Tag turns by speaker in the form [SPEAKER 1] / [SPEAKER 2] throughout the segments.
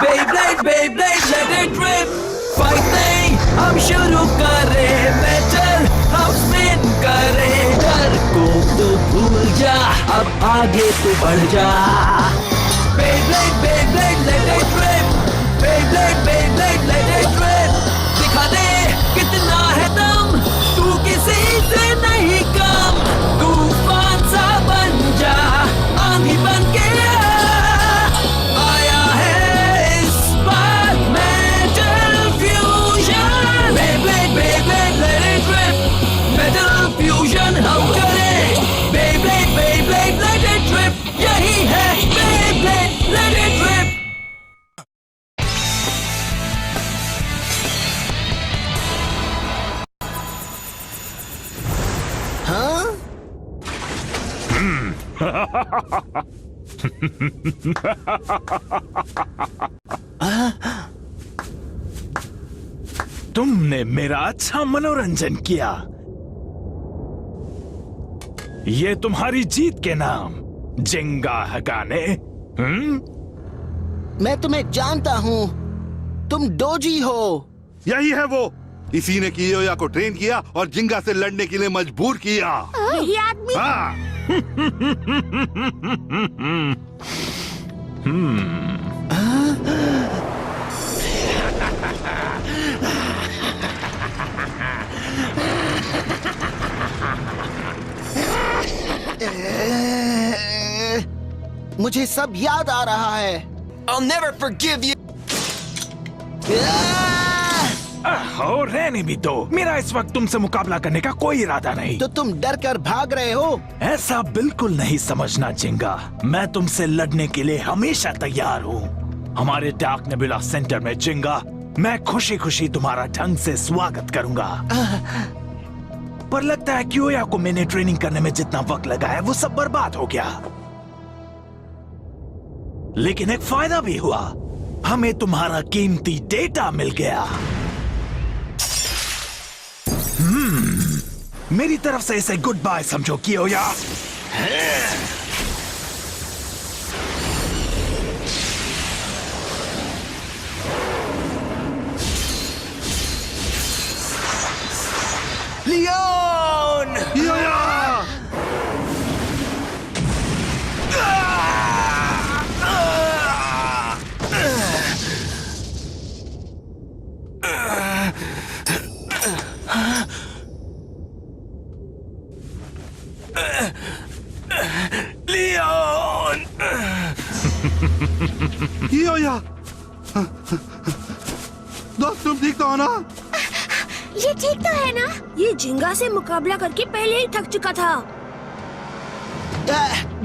[SPEAKER 1] Beyblade, Beyblade, let it rip. Fighting हम शुरू करें, metal हम spin करें. डर को तो भूल जा, अब आगे तो बढ़ जा. Beyblade, Beyblade, let it rip. Beyblade, Beyblade, let it rip. दिखा दे कितना है दम, तू किसी से नहीं कम. तूफान सा बन जा, आंधी बन के आया है इस बार metal fusion. Beyblade, Beyblade, let it rip. Metal fusion हम करें. Beyblade, Beyblade, let it rip. यही है Beyblade, let it rip.
[SPEAKER 2] तुमने मेरा अच्छा मनोरंजन किया. ये तुम्हारी जीत के नाम जिंगा हगाने.
[SPEAKER 3] मैं तुम्हें जानता हूँ, तुम डोजी हो.
[SPEAKER 4] यही है वो. इसी ने कियोया को ट्रेन किया और जिंगा से लड़ने के लिए मजबूर किया.
[SPEAKER 3] यही आदमी.
[SPEAKER 4] हाँ.
[SPEAKER 3] मुझे सब याद आ रहा है.
[SPEAKER 1] I'll never forgive you.
[SPEAKER 2] हो रहने भी दो. मेरा इस वक्त तुमसे मुकाबला करने का कोई इरादा नहीं.
[SPEAKER 3] तो तुम डर कर भाग रहे हो?
[SPEAKER 2] ऐसा बिल्कुल नहीं समझना जिंगा. मैं तुमसे लड़ने के लिए हमेशा तैयार हूँ. हमारे डार्क नेबुला सेंटर में जिंगा, मैं खुशी खुशी तुम्हारा ढंग से स्वागत करूंगा. पर लगता है कियोया को मैंने ट्रेनिंग करने में जितना वक्त लगाया वो सब बर्बाद हो गया. लेकिन एक फायदा भी हुआ. हमें तुम्हारा कीमती डेटा मिल गया. मेरी तरफ से इसे गुड बाय समझो कियोया.
[SPEAKER 1] लियोन!
[SPEAKER 4] कियोया!
[SPEAKER 2] लियोन!
[SPEAKER 4] कियोया! दोस्त तुम ठीक तो हो ना?
[SPEAKER 5] ये ठीक तो है ना? ये जिंगा से मुकाबला करके पहले ही थक चुका था.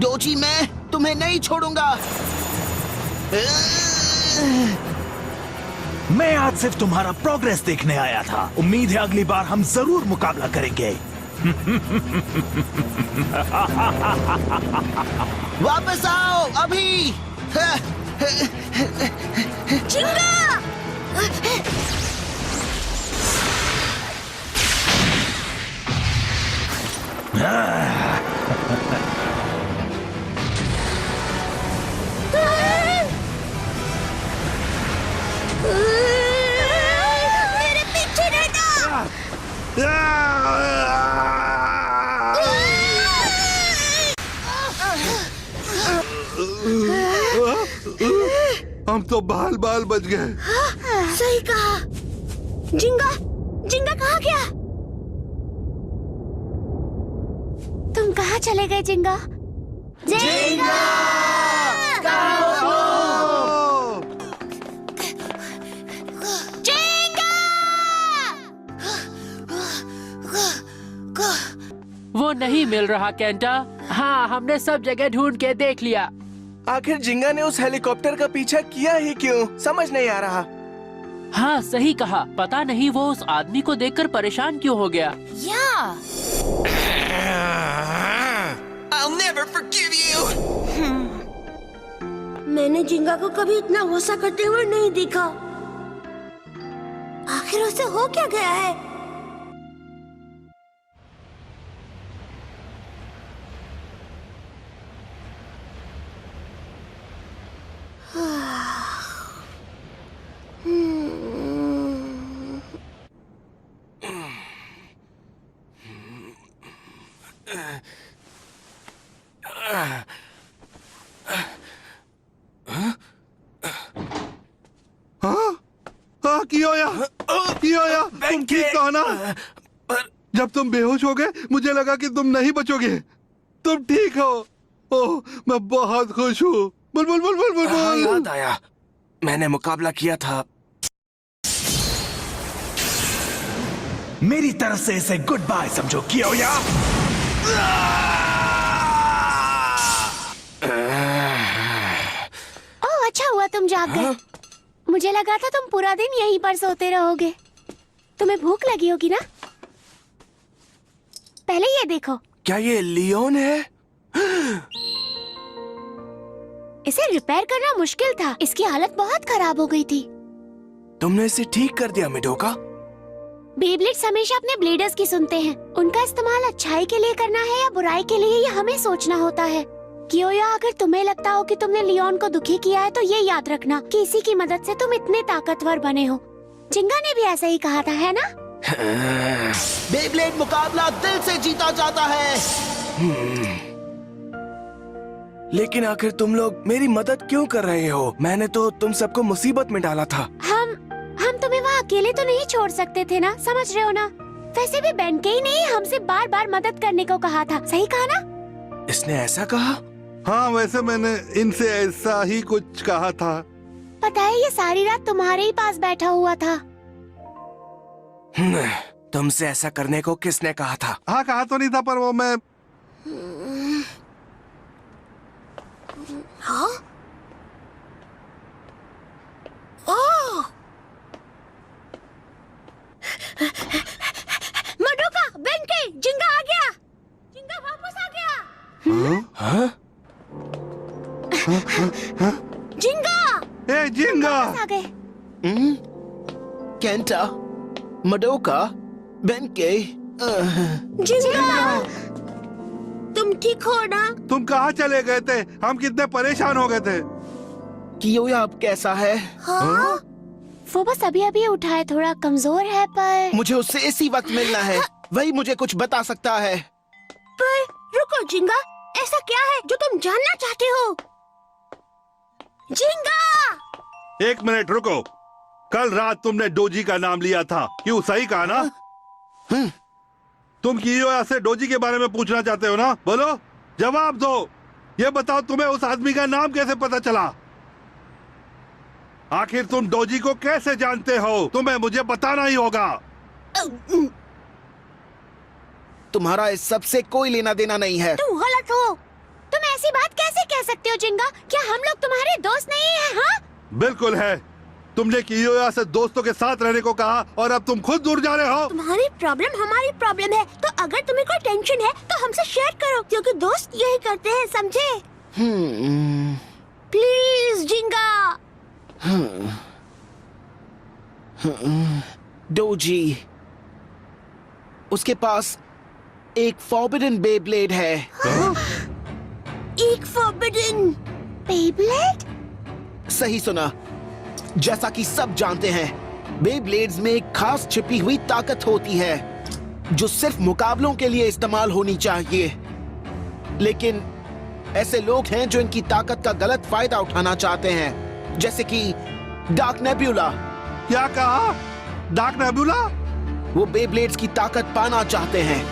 [SPEAKER 3] डोजी, मैं तुम्हें नहीं छोड़ूंगा.
[SPEAKER 2] मैं आज सिर्फ तुम्हारा प्रोग्रेस देखने आया था. उम्मीद है अगली बार हम जरूर मुकाबला करेंगे.
[SPEAKER 3] वापस आओ अभी.
[SPEAKER 5] जिंगा! मेरे पीछे रहना!
[SPEAKER 4] हम तो बाल बाल बच गए.
[SPEAKER 5] सही कहा. जिंगा, जिंगा कहाँ गया? तुम कहाँ चले गए जिंगा? जिंगा!
[SPEAKER 6] वो नहीं मिल रहा केंटा. हाँ, हमने सब जगह ढूंढ के देख लिया.
[SPEAKER 7] आखिर जिंगा ने उस हेलीकॉप्टर का पीछा किया ही क्यों? समझ नहीं आ रहा.
[SPEAKER 6] हाँ, सही कहा. पता नहीं वो उस आदमी को देखकर परेशान क्यों हो गया.
[SPEAKER 1] I'll never forgive you.
[SPEAKER 5] मैंने जिंगा को कभी इतना गुस्सा करते हुए नहीं देखा. आखिर उसे हो क्या गया है?
[SPEAKER 4] कियोया, कियोया, तुम ठीक तो हो ना? जब तुम बेहोश हो गए मुझे लगा कि तुम नहीं बचोगे। तुम ठीक हो? ओह, मैं बहुत खुश हूँ। बोल बोल बोल बोल बोल
[SPEAKER 7] हाँ,
[SPEAKER 4] बोल।
[SPEAKER 7] याद आया, मैंने मुकाबला किया था।
[SPEAKER 2] मेरी तरफ से इसे गुड बाय समझो कियोया।
[SPEAKER 5] ओह, अच्छा हुआ तुम जाग गए। मुझे लगा था तुम पूरा दिन यहीं पर सोते रहोगे। तुम्हें भूख लगी होगी ना? पहले ये देखो।
[SPEAKER 7] क्या ये लियोन है?
[SPEAKER 5] इसे रिपेयर करना मुश्किल था, इसकी हालत बहुत खराब हो गई थी।
[SPEAKER 7] तुमने इसे ठीक कर दिया मिडोका?
[SPEAKER 5] बेब्लेड्स हमेशा अपने ब्लेडर्स की सुनते हैं। उनका इस्तेमाल अच्छाई के लिए करना है या बुराई के लिए, ये हमें सोचना होता है। कियोया, अगर तुम्हें लगता हो कि तुमने लियोन को दुखी किया है तो ये याद रखना कि इसी की मदद से तुम इतने ताकतवर बने हो। जिंगा ने भी ऐसा ही कहा था, है ना?
[SPEAKER 3] बेब्लेड मुकाबला दिल से जीता जाता है।
[SPEAKER 7] लेकिन आखिर तुम लोग मेरी मदद क्यों कर रहे हो? मैंने तो तुम सबको मुसीबत में डाला था।
[SPEAKER 5] हम तुम्हें वहाँ अकेले तो नहीं छोड़ सकते थे ना, समझ रहे हो ना? वैसे भी बेनकेई ने हमसे बार बार मदद करने को कहा था, सही कहा ना?
[SPEAKER 7] इसने ऐसा कहा?
[SPEAKER 4] हाँ, वैसे मैंने इनसे ऐसा ही कुछ कहा था।
[SPEAKER 5] पता है, ये सारी रात तुम्हारे ही पास बैठा हुआ था।
[SPEAKER 7] तुमसे ऐसा करने को किसने कहा था?
[SPEAKER 4] हाँ, कहा तो नहीं था, पर वो मैं
[SPEAKER 5] हाँ? ओह! मडोका, बेनकेई, जिंगा आ गया। जिंगा वापस आ गया।
[SPEAKER 7] हाँ?
[SPEAKER 5] जिंगा!
[SPEAKER 4] ए जिंगा,
[SPEAKER 5] आ गए।
[SPEAKER 3] केंटा, मडोका, बेनकेई।
[SPEAKER 5] जिंगा! तुम ठीक हो ना?
[SPEAKER 4] तुम कहाँ चले गए थे? हम कितने परेशान हो गए थे।
[SPEAKER 3] कियोया अब कैसा है?
[SPEAKER 5] हाँ? वो बस अभी अभी उठा है, थोड़ा कमजोर है, पर
[SPEAKER 3] मुझे उससे इसी वक्त मिलना है। वही मुझे कुछ बता सकता है।
[SPEAKER 5] रुको जिंगा, ऐसा क्या है जो तुम जानना चाहते हो? जिंगा!
[SPEAKER 4] एक मिनट रुको। कल रात तुमने डोजी का नाम लिया था, क्यों? सही कहा ना? तुम कियोया से डोजी के बारे में पूछना चाहते हो ना? बोलो, जवाब दो। ये बताओ, तुम्हें उस आदमी का नाम कैसे पता चला? आखिर तुम डोजी को कैसे जानते हो? तुम्हें मुझे बताना ही होगा।
[SPEAKER 3] तुम्हारा इस सब से कोई लेना देना नहीं है।
[SPEAKER 5] तुम गलत हो। तुम ऐसी बात कैसे कह सकते हो जिंगा? क्या हम लोग तुम्हारे दोस्त नहीं हैं? हाँ?
[SPEAKER 4] बिल्कुल है। तुमने कियोया से दोस्तों के साथ रहने को कहा और अब तुम खुद दूर जा रहे हो।
[SPEAKER 5] तुम्हारी प्रॉब्लम हमारी प्रॉब्लम है, तो अगर तुम्हें कोई टेंशन है तो हमसे शेयर करो, क्योंकि दोस्त यही करते हैं, समझे? प्लीज जिंगा।
[SPEAKER 3] डोजी, उसके पास एक फॉरबिडन बेब्लेड है।
[SPEAKER 5] एक फॉरबिडन बेब्लेड?
[SPEAKER 3] सही सुना। जैसा कि सब जानते हैं, बेब्लेड्स में एक खास छिपी हुई ताकत होती है जो सिर्फ मुकाबलों के लिए इस्तेमाल होनी चाहिए। लेकिन ऐसे लोग हैं जो इनकी ताकत का गलत फायदा उठाना चाहते हैं, जैसे कि डार्क नेबुला।
[SPEAKER 4] क्या कहा? Dark nebula?
[SPEAKER 3] वो बेब्लेड्स की ताकत पाना चाहते हैं।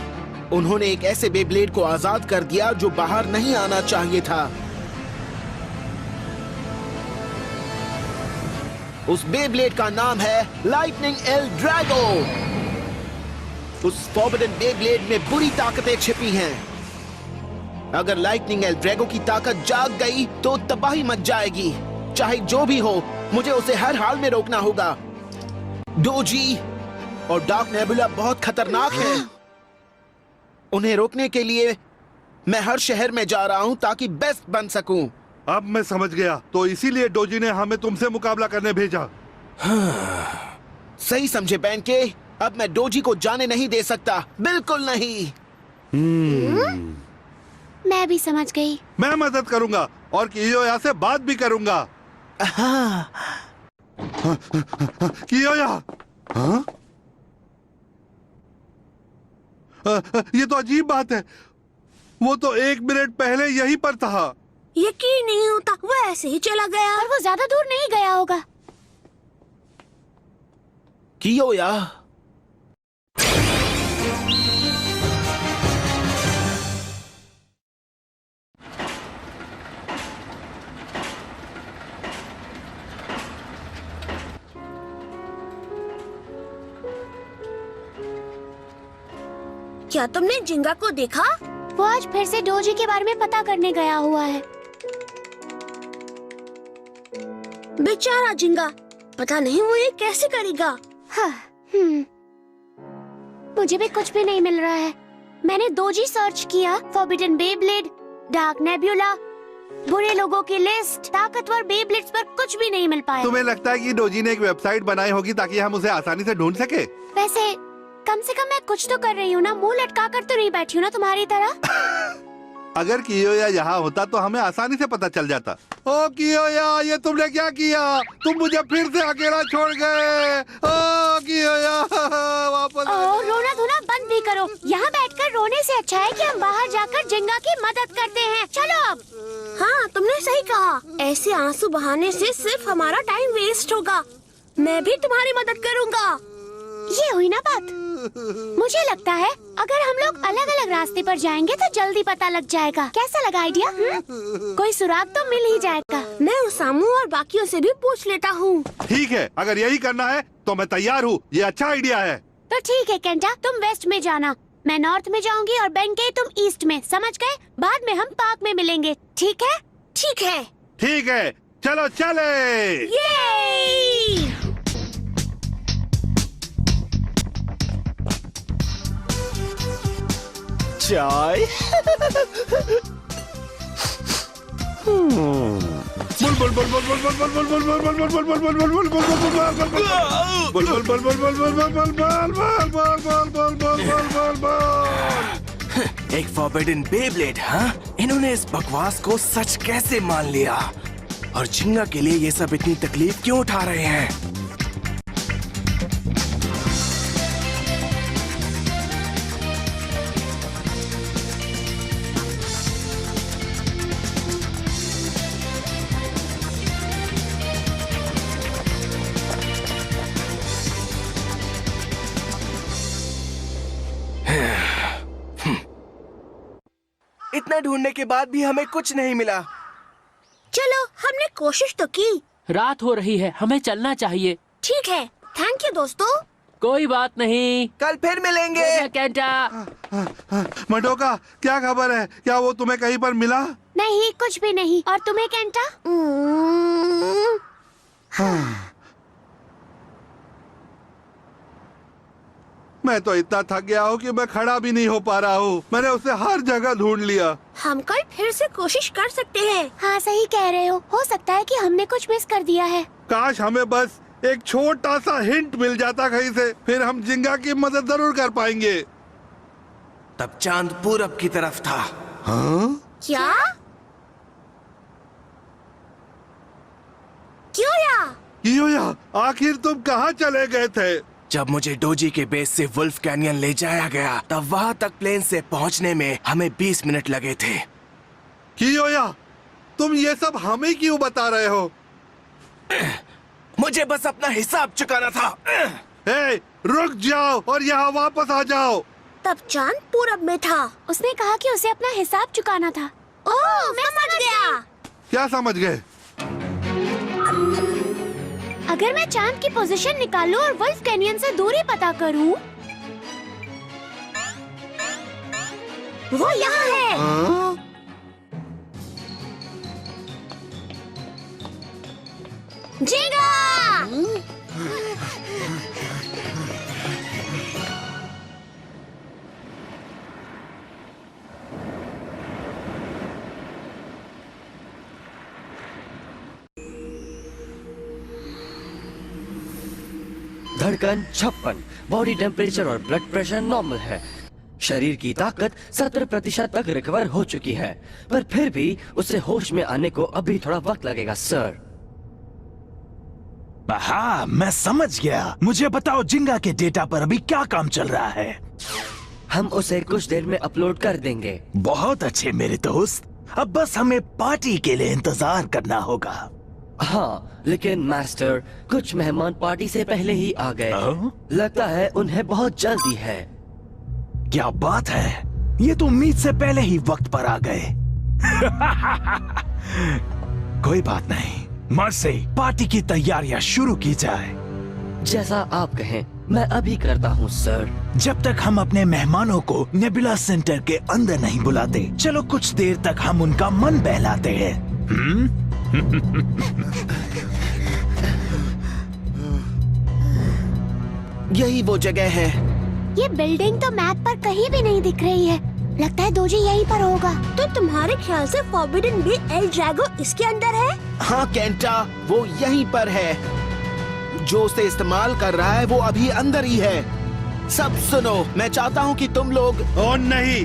[SPEAKER 3] उन्होंने एक ऐसे बेब्लेड को आजाद कर दिया जो बाहर नहीं आना चाहिए था। उस बेब्लेड का नाम है लाइटनिंग एल ड्रैगो। उस फॉरबिडन बेब्लेड में बुरी ताकतें छिपी हैं। अगर लाइटनिंग एल ड्रैगो की ताकत जाग गई तो तबाही मच जाएगी। चाहे जो भी हो, मुझे उसे हर हाल में रोकना होगा। डोजी और डार्क नेबुला बहुत खतरनाक हैं। उन्हें रोकने के लिए मैं हर शहर में जा रहा हूं ताकि बेस्ट बन सकूं।
[SPEAKER 4] अब मैं समझ गया। तो इसीलिए डोजी ने हमें तुमसे मुकाबला करने भेजा।
[SPEAKER 3] सही समझे बेनके। अब मैं डोजी को जाने नहीं दे सकता, बिल्कुल नहीं।
[SPEAKER 5] मैं भी समझ गई।
[SPEAKER 4] मैं मदद करूंगा और कियोया से बात भी करूंगा।
[SPEAKER 3] हाँ।
[SPEAKER 4] कियोया, हाँ? ये तो अजीब बात है। वो तो 1 मिनट पहले यहीं पर था।
[SPEAKER 5] यकीन नहीं होता, वो ऐसे ही चला गया। और वो ज्यादा दूर नहीं गया होगा।
[SPEAKER 3] कियोया,
[SPEAKER 5] क्या तुमने जिंगा को देखा? वो आज फिर से डोजी के बारे में पता करने गया हुआ है। बेचारा जिंगा, पता नहीं वो ये कैसे करेगा। हाँ, मुझे भी कुछ भी नहीं मिल रहा है। मैंने डोजी सर्च किया, फॉरबिडन बेब्लेड, डार्क नेब्यूला, बुरे लोगों की लिस्ट, ताकतवर बेब्लेड्स पर कुछ भी नहीं मिल पाया।
[SPEAKER 4] तुम्हें लगता है कि डोजी ने एक वेबसाइट बनाई होगी ताकि हम उसे आसानी से ढूंढ सके?
[SPEAKER 5] वैसे कम से कम मैं कुछ तो कर रही हूँ ना, मुंह लटका कर तो नहीं बैठी हूँ ना तुम्हारी तरह।
[SPEAKER 4] अगर कियोया यहाँ होता तो हमें आसानी से पता चल जाता। ओ कियोया, ये तुमने क्या किया? तुम मुझे फिर से अकेला छोड़ गए। ओ कियोया, वापस आ जाओ।
[SPEAKER 5] रोना धोना बंद भी करो। यहाँ बैठकर रोने से अच्छा है कि हम बाहर जाकर जिंगा की मदद करते हैं। चलो अब। हाँ, तुमने सही कहा। ऐसे आंसू बहाने से सिर्फ हमारा टाइम वेस्ट होगा। मैं भी तुम्हारी मदद करूँगा। ये हुई ना बात। मुझे लगता है अगर हम लोग अलग अलग रास्ते पर जाएंगे तो जल्दी पता लग जाएगा। कैसा लगा आइडिया? कोई सुराग तो मिल ही जाएगा। मैं उसामू और बाकियों से भी पूछ लेता हूँ।
[SPEAKER 4] ठीक है, अगर यही करना है तो मैं तैयार हूँ। ये अच्छा आइडिया है।
[SPEAKER 5] तो ठीक है केंटा, तुम वेस्ट में जाना, मैं नॉर्थ में जाऊंगी और बेंके तुम ईस्ट में। समझ गए? बाद में हम पार्क में मिलेंगे। ठीक है? ठीक है।
[SPEAKER 4] ठीक है, चलो चले।
[SPEAKER 5] ये
[SPEAKER 3] चाय।
[SPEAKER 4] Bull bull bull bull bull bull bull bull bull bull bull bull bull bull bull bull bull.
[SPEAKER 7] एक फॉरबिडन बेब्लेड, हाँ? इन्होंने इस बकवास को सच कैसे मान लिया? और जिंगा के लिए ये सब इतनी तकलीफ क्यों उठा रहे हैं? इतना ढूंढने के बाद भी हमें कुछ नहीं मिला।
[SPEAKER 5] चलो, हमने कोशिश तो की।
[SPEAKER 6] रात हो रही है, हमें चलना चाहिए।
[SPEAKER 5] ठीक है, थैंक यू दोस्तों।
[SPEAKER 6] कोई बात नहीं,
[SPEAKER 7] कल फिर मिलेंगे।
[SPEAKER 6] केंटा।
[SPEAKER 4] मडोका, क्या खबर है? क्या वो तुम्हें कहीं पर मिला?
[SPEAKER 5] नहीं, कुछ भी नहीं। और तुम्हें केंटा?
[SPEAKER 4] मैं तो इतना थक गया हूँ कि मैं खड़ा भी नहीं हो पा रहा हूँ। मैंने उसे हर जगह ढूंढ लिया।
[SPEAKER 5] हम कल फिर से कोशिश कर सकते हैं। हाँ, सही कह रहे हो सकता है कि हमने कुछ मिस कर दिया है।
[SPEAKER 4] काश हमें बस एक छोटा सा हिंट मिल जाता कहीं से, फिर हम जिंगा की मदद जरूर कर पाएंगे।
[SPEAKER 7] तब चांद पूरब की तरफ था।
[SPEAKER 4] हाँ?
[SPEAKER 5] क्या?
[SPEAKER 4] कियोया, आखिर तुम कहाँ चले गए थे?
[SPEAKER 7] जब मुझे डोजी के बेस से वुल्फ कैनियन ले जाया गया, तब वहाँ तक प्लेन से पहुँचने में हमें 20 मिनट लगे थे।
[SPEAKER 4] कियोया, तुम ये सब हमें क्यों बता रहे हो?
[SPEAKER 7] मुझे बस अपना हिसाब चुकाना था।
[SPEAKER 4] ए, रुक जाओ और यहाँ वापस आ जाओ।
[SPEAKER 5] तब चांद पूरब में था। उसने कहा कि उसे अपना हिसाब चुकाना था। ओह, मैं समझ गया।
[SPEAKER 4] क्या समझ गए?
[SPEAKER 5] अगर मैं चांद की पोजीशन निकालूं और वुल्फ कैनियन से दूरी पता करूं, वो यहाँ है।
[SPEAKER 4] हाँ?
[SPEAKER 5] जिंगा!
[SPEAKER 1] धड़कन 56, बॉडी टेम्परेचर और ब्लड प्रेशर नॉर्मल है। शरीर की ताकत 70% तक रिकवर हो चुकी है, पर फिर भी उसे होश में आने को अभी थोड़ा वक्त लगेगा सर।
[SPEAKER 2] हाँ, मैं समझ गया। मुझे बताओ जिंगा के डेटा पर अभी क्या काम चल रहा है?
[SPEAKER 1] हम उसे कुछ देर में अपलोड कर देंगे।
[SPEAKER 2] बहुत अच्छे मेरे दोस्त, अब बस हमें पार्टी के लिए इंतजार करना होगा।
[SPEAKER 8] हाँ, लेकिन मास्टर, कुछ मेहमान पार्टी से पहले ही आ गए।
[SPEAKER 2] ओह?
[SPEAKER 8] लगता है उन्हें बहुत जल्दी है।
[SPEAKER 2] क्या बात है, ये तो उम्मीद से पहले ही वक्त पर आ गए। कोई बात नहीं, मर्सी, पार्टी की तैयारियां शुरू की जाए।
[SPEAKER 8] जैसा आप कहें, मैं अभी करता हूँ सर।
[SPEAKER 2] जब तक हम अपने मेहमानों को नेबुला सेंटर के अंदर नहीं बुलाते, चलो कुछ देर तक हम उनका मन बहलाते हैं।
[SPEAKER 3] यही वो जगह है।
[SPEAKER 5] ये बिल्डिंग तो मैप पर कहीं भी नहीं दिख रही है। लगता है दोजी यहीं पर होगा।
[SPEAKER 9] तो तुम्हारे ख्याल से फॉरबिडन भी एल ड्रैगो इसके अंदर है?
[SPEAKER 3] हाँ केंटा, वो यहीं पर है। जो उसे इस्तेमाल कर रहा है वो अभी अंदर ही है। सब सुनो, मैं चाहता हूँ कि तुम लोग।
[SPEAKER 4] और नहीं,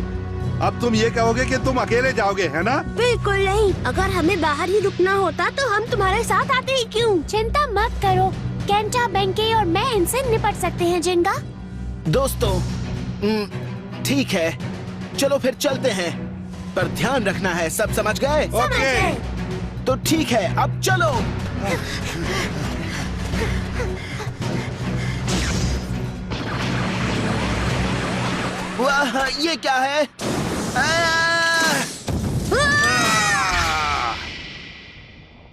[SPEAKER 4] अब तुम ये कहोगे कि तुम अकेले जाओगे, है ना?
[SPEAKER 9] बिल्कुल नहीं। अगर हमें बाहर ही रुकना होता तो हम तुम्हारे साथ आते ही क्यों?
[SPEAKER 5] चिंता मत करो, केंटा, बेंके और मैं इनसे निपट सकते हैं जिंगा।
[SPEAKER 3] दोस्तों, ठीक है, चलो फिर चलते हैं, पर ध्यान रखना है। सब समझ गए?
[SPEAKER 4] ओके।
[SPEAKER 3] तो ठीक है, अब चलो। वाह, ये क्या है?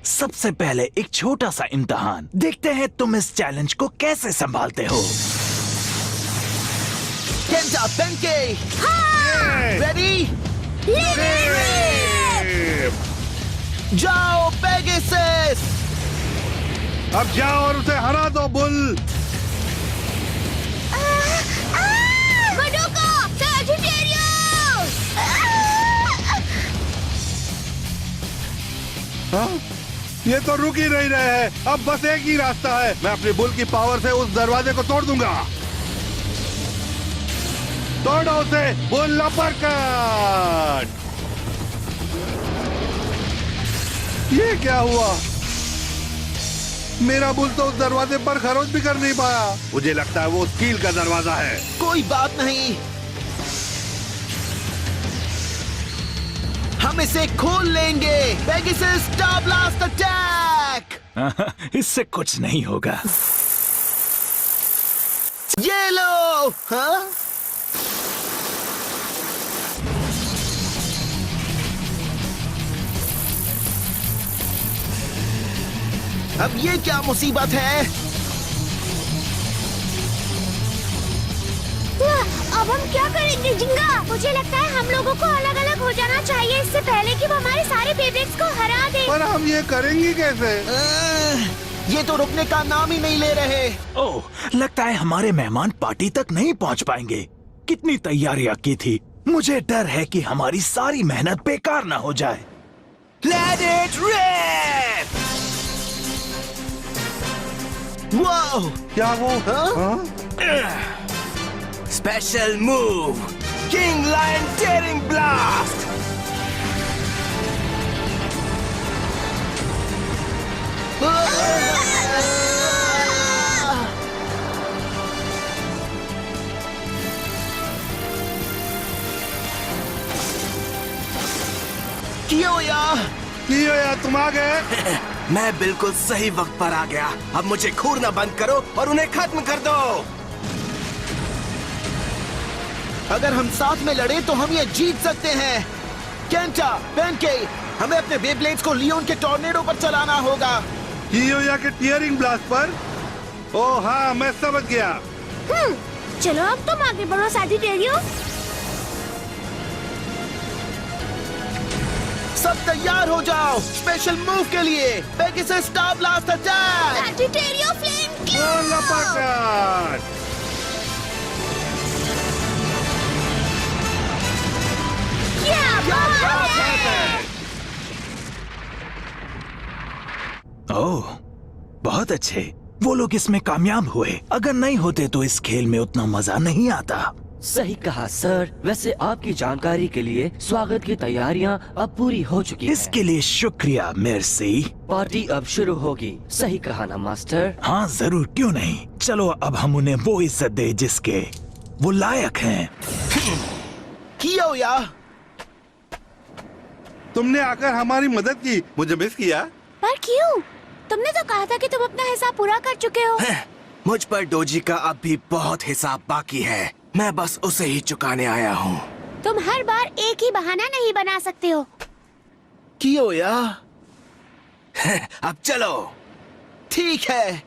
[SPEAKER 2] सबसे पहले एक छोटा सा इम्तिहान, देखते हैं तुम इस चैलेंज को कैसे संभालते हो।
[SPEAKER 3] Kenta, Benkei, ready? जाओ पेगासस!
[SPEAKER 4] अब जाओ और उसे हरा दो, बुल। हाँ? ये तो रुक ही नहीं रहे हैं। अब बस एक ही रास्ता है, मैं अपनी बुल की पावर से उस दरवाजे को तोड़ दूंगा। तोड़ो उसे, बुल अपरकट! ये क्या हुआ? मेरा बुल तो उस दरवाजे पर खरोच भी कर नहीं पाया। मुझे लगता है वो स्टील का दरवाजा है।
[SPEAKER 3] कोई बात नहीं, हम इसे खोल लेंगे। Pegasus star blast attack!
[SPEAKER 2] इससे कुछ नहीं होगा।
[SPEAKER 3] ये लो। हाँ? अब ये क्या मुसीबत है?
[SPEAKER 5] अब हम क्या करेंगे जिंगा? मुझे लगता है हम लोगों को अलग अलग हो जाना चाहिए इससे पहले कि वो हमारे सारे बेबलेट्स को हरा दे।
[SPEAKER 4] पर हम ये करेंगे कैसे?
[SPEAKER 3] ये तो रुकने का नाम ही नहीं ले रहे।
[SPEAKER 2] ओह, लगता है हमारे मेहमान पार्टी तक नहीं पहुंच पाएंगे। कितनी तैयारियां की थी, मुझे डर है कि हमारी सारी मेहनत बेकार ना हो जाए।
[SPEAKER 7] Let it rip!
[SPEAKER 3] वाह!
[SPEAKER 4] क्या वो?
[SPEAKER 3] हाँ?
[SPEAKER 4] हाँ?
[SPEAKER 7] Special move! King Lion Tearing Blast!
[SPEAKER 4] कियोया, तुम आ गए?
[SPEAKER 7] मैं बिल्कुल सही वक्त पर आ गया। अब मुझे घूरना बंद करो और उन्हें खत्म कर दो।
[SPEAKER 3] अगर हम साथ में लड़े तो हम ये जीत सकते हैं। केंटा, बेंके, हमें अपने बेब्लेड्स को लियोन के टॉर्नेडो पर चलाना होगा।
[SPEAKER 4] कियोया के टीयरिंग ब्लास्ट पर? ओह हाँ, मैं समझ गया।
[SPEAKER 9] चलो अब तुम आगे बढ़ो सैजिटेरियो।
[SPEAKER 3] सब तैयार हो जाओ स्पेशल मूव के लिए। Pegasus star blast attack!
[SPEAKER 9] Sagittario flame
[SPEAKER 4] bull uppercut!
[SPEAKER 9] क्या बात है?
[SPEAKER 2] ओह, बहुत अच्छे। वो लोग इसमें कामयाब हुए। अगर नहीं होते तो इस खेल में उतना मजा नहीं आता।
[SPEAKER 8] सही कहा सर। वैसे आपकी जानकारी के लिए स्वागत की तैयारियां अब पूरी हो चुकी हैं।
[SPEAKER 2] इसके लिए शुक्रिया मेर्सी।
[SPEAKER 8] पार्टी अब शुरू होगी। सही कहा ना मास्टर?
[SPEAKER 2] हाँ जरूर, क्यों नहीं। चलो अब हम उन्हें वो इज्जत दे जिसके वो लायक हैं।
[SPEAKER 3] कियोया,
[SPEAKER 4] तुमने आकर हमारी मदद की, मुझे मिस किया।
[SPEAKER 5] पर क्यों? तुमने तो कहा था कि तुम अपना हिसाब पूरा कर चुके हो।
[SPEAKER 7] मुझ पर डोजी का अब भी बहुत हिसाब बाकी है। मैं बस उसे ही चुकाने आया हूँ।
[SPEAKER 5] तुम हर बार एक ही बहाना नहीं बना सकते हो।
[SPEAKER 3] कियोया,
[SPEAKER 7] अब चलो।
[SPEAKER 3] ठीक है।